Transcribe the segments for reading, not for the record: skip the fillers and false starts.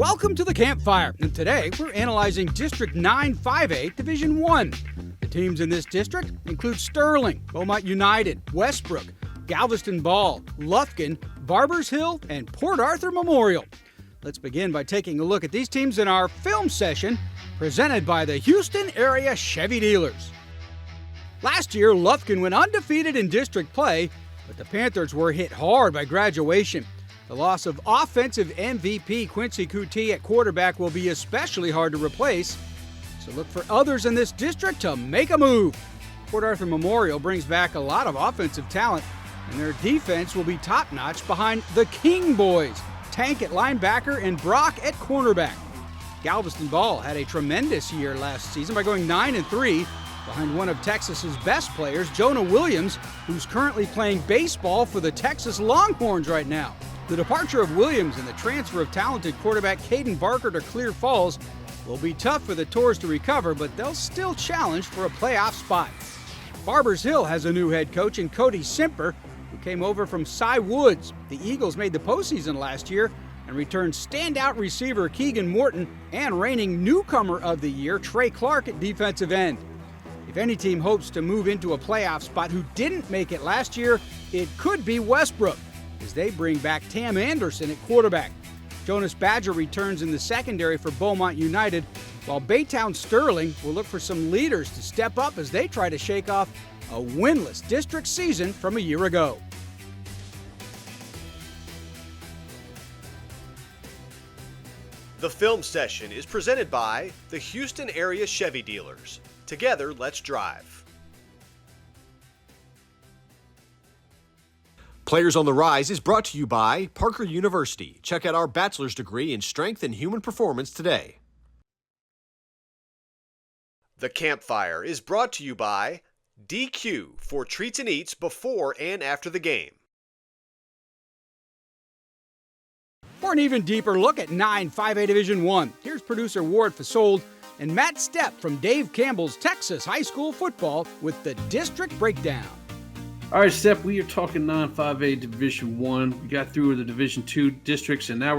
Welcome to the Campfire, and today we're analyzing District 9 5A Division 1. The teams in this district include Sterling, Beaumont United, Westbrook, Galveston Ball, Lufkin, Barbers Hill, and Port Arthur Memorial. Let's begin by taking a look at these teams in our film session presented by the Houston Area Chevy Dealers. Last year, Lufkin went undefeated in district play, but the Panthers were hit hard by graduation. The loss of offensive MVP Quincy Coutee at quarterback will be especially hard to replace, so look for others in this district to make a move. Port Arthur Memorial brings back a lot of offensive talent, and their defense will be top-notch behind the King Boys, Tank at linebacker and Brock at cornerback. Galveston Ball had a tremendous year last season by going 9-3 behind one of Texas's best players, Jonah Williams, who's currently playing baseball for the Texas Longhorns right now. The departure of Williams and the transfer of talented quarterback Caden Barker to Clear Falls will be tough for the Tours to recover, but they'll still challenge for a playoff spot. Barbers Hill has a new head coach in Cody Simper, who came over from Cy Woods. The Eagles made the postseason last year and returned standout receiver Keegan Morton and reigning newcomer of the year Trey Clark at defensive end. If any team hopes to move into a playoff spot who didn't make it last year, it could be Westbrook, as they bring back Tam Anderson at quarterback. Jonas Badger returns in the secondary for Beaumont United, while Baytown Sterling will look for some leaders to step up as they try to shake off a winless district season from a year ago. The film session is presented by the Houston Area Chevy Dealers. Together, let's drive. Players on the Rise is brought to you by Parker University. Check out our bachelor's degree in strength and human performance today. The Campfire is brought to you by DQ for treats and eats before and after the game. For an even deeper look at 9 5A Division 1, here's producer Ward Fasold and Matt Stepp from Dave Campbell's Texas High School Football with the District Breakdown. All right, Steph, we are talking 9-5A Division 1. We got through the Division 2 districts, and now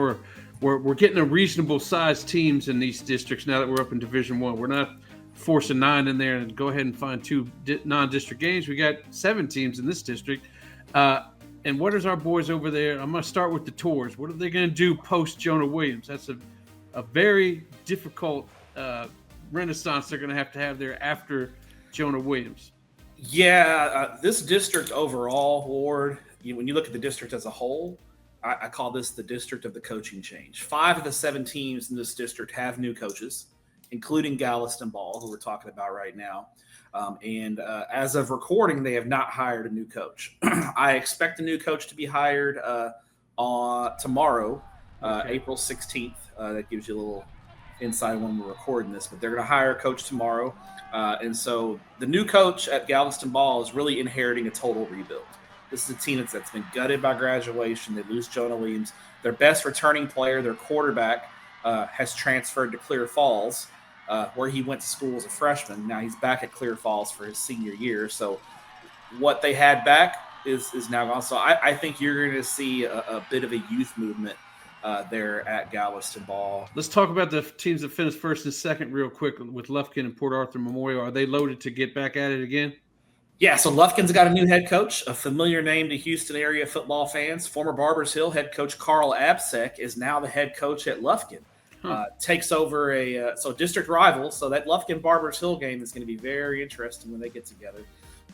we're getting a reasonable sized teams in these districts now that we're up in Division 1. We're not forcing 9 in there and go ahead and find 2 non-district games. We got 7 teams in this district. And what is our boys over there? I'm going to start with the Tours. What are they going to do post Jonah Williams? That's a very difficult renaissance they're going to have there after Jonah Williams. Yeah, this district overall, Ward, when you look at the district as a whole, I call this the district of the coaching change. 5 of the 7 teams in this district have new coaches, including Galveston Ball, who we're talking about right now. And as of recording, they have not hired a new coach. I expect a new coach to be hired on tomorrow, April 16th. That gives you a little insight when we're recording this, but they're going to hire a coach tomorrow. And so the new coach at Galveston Ball is really inheriting a total rebuild. This is a team that's been gutted by graduation. They lose Jonah Williams. Their best returning player, their quarterback, has transferred to Clear Falls, where he went to school as a freshman. Now he's back at Clear Falls for his senior year. So what they had back is now gone. So I think you're going to see a bit of a youth movement there at Galveston Ball. Let's talk about the teams that finished first and second real quick with Lufkin and Port Arthur Memorial. Are they loaded to get back at it again? Yeah, so Lufkin's got a new head coach, a familiar name to Houston area football fans. Former Barbers Hill head coach Carl Absek is now the head coach at Lufkin. Takes over a district rival. So that Lufkin Barbers Hill game is going to be very interesting when they get together.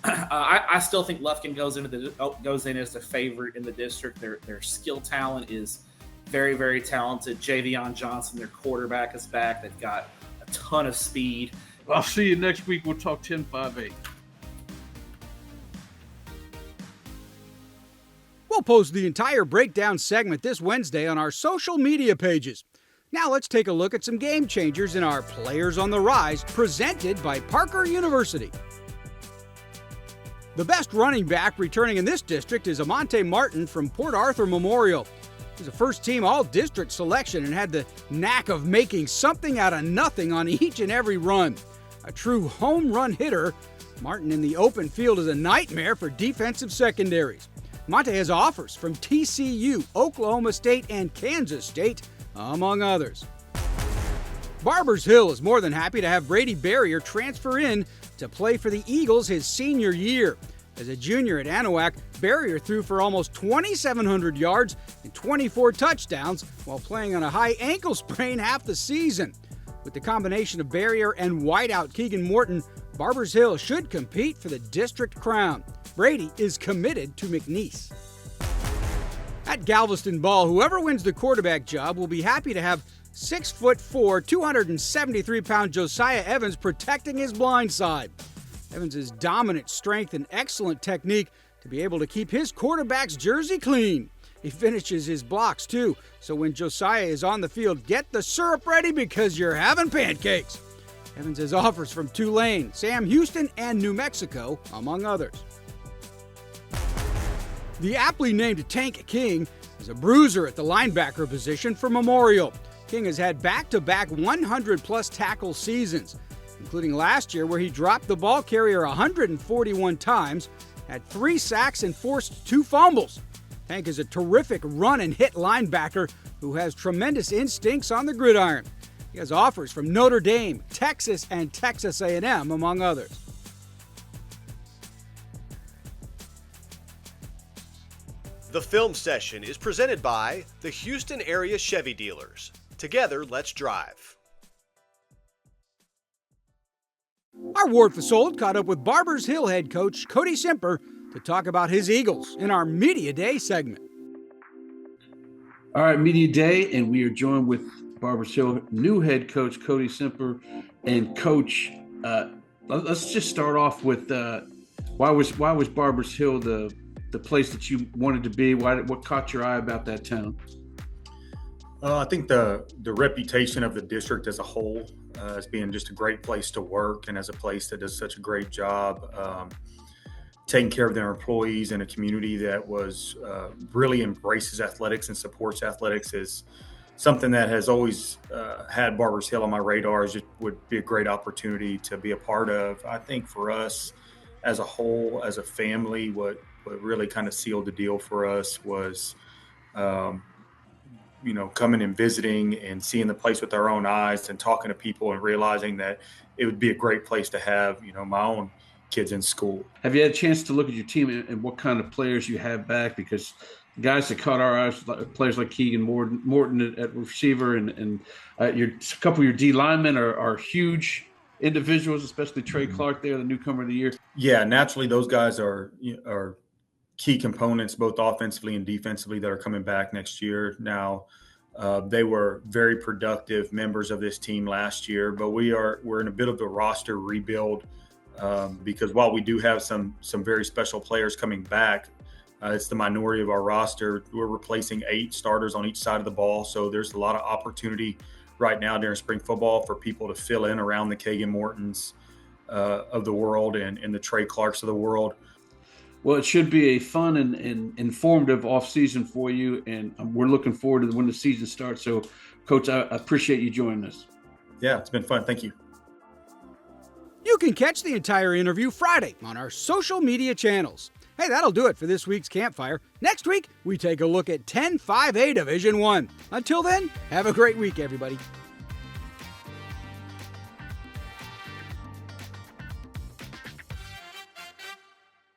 I still think Lufkin goes in as the favorite in the district. Their skill talent is very, very talented. Javion Johnson, their quarterback, is back. They've got a ton of speed. I'll see you next week. We'll talk 10-5-8. We'll post the entire breakdown segment this Wednesday on our social media pages. Now let's take a look at some game changers in our Players on the Rise, presented by Parker University. The best running back returning in this district is Amonte Martin from Port Arthur Memorial. He's a first-team all-district selection and had the knack of making something out of nothing on each and every run. A true home run hitter, Martin in the open field is a nightmare for defensive secondaries. Monte has offers from TCU, Oklahoma State, and Kansas State, among others. Barbers Hill is more than happy to have Brady Barrier transfer in to play for the Eagles his senior year. As a junior at Anahuac, Barrier threw for almost 2,700 yards and 24 touchdowns while playing on a high ankle sprain half the season. With the combination of Barrier and wideout Keegan Morton, Barbers Hill should compete for the district crown. Brady is committed to McNeese. At Galveston Ball, whoever wins the quarterback job will be happy to have 6'4", 273-pound Josiah Evans protecting his blind side. Evans' dominant strength and excellent technique to be able to keep his quarterback's jersey clean. He finishes his blocks too, so when Josiah is on the field, get the syrup ready because you're having pancakes. Evans has offers from Tulane, Sam Houston, and New Mexico, among others. The aptly named Tank King is a bruiser at the linebacker position for Memorial. King has had back-to-back 100-plus tackle seasons, including last year where he dropped the ball carrier 141 times, had 3 sacks, and forced 2 fumbles. Tank is a terrific run-and-hit linebacker who has tremendous instincts on the gridiron. He has offers from Notre Dame, Texas, and Texas A&M, among others. The film session is presented by the Houston area Chevy dealers. Together, let's drive. Our Ward Fasold caught up with Barbers Hill head coach Cody Simper to talk about his Eagles in our Media Day segment. All right, Media Day, and we are joined with Barbers Hill new head coach Cody Simper. And Coach, let's just start off with why was Barbers Hill the place that you wanted to be? What caught your eye about that town? I think the reputation of the district as a whole as being just a great place to work, and as a place that does such a great job taking care of their employees in a community that was really embraces athletics and supports athletics is something that has always had Barbers Hill on my radar. It would be a great opportunity to be a part of. I think for us as a whole, as a family, what really kind of sealed the deal for us was coming and visiting and seeing the place with our own eyes and talking to people and realizing that it would be a great place to have, my own kids in school. Have you had a chance to look at your team and what kind of players you have back? Because guys that caught our eyes, players like Keegan Morton at receiver and a couple of your D linemen are huge individuals, especially Trey Clark there, the newcomer of the year. Yeah, naturally those guys are key components, both offensively and defensively, that are coming back next year. Now, they were very productive members of this team last year, but we're in a bit of a roster rebuild because while we do have some very special players coming back, it's the minority of our roster. We're replacing 8 starters on each side of the ball, so there's a lot of opportunity right now during spring football for people to fill in around the Keegan Mortons of the world and the Trey Clarks of the world. Well, it should be a fun and informative offseason for you, and we're looking forward to when the season starts. So, Coach, I appreciate you joining us. Yeah, it's been fun. Thank you. You can catch the entire interview Friday on our social media channels. Hey, that'll do it for this week's Campfire. Next week, we take a look at 10-5A Division I. Until then, have a great week, everybody.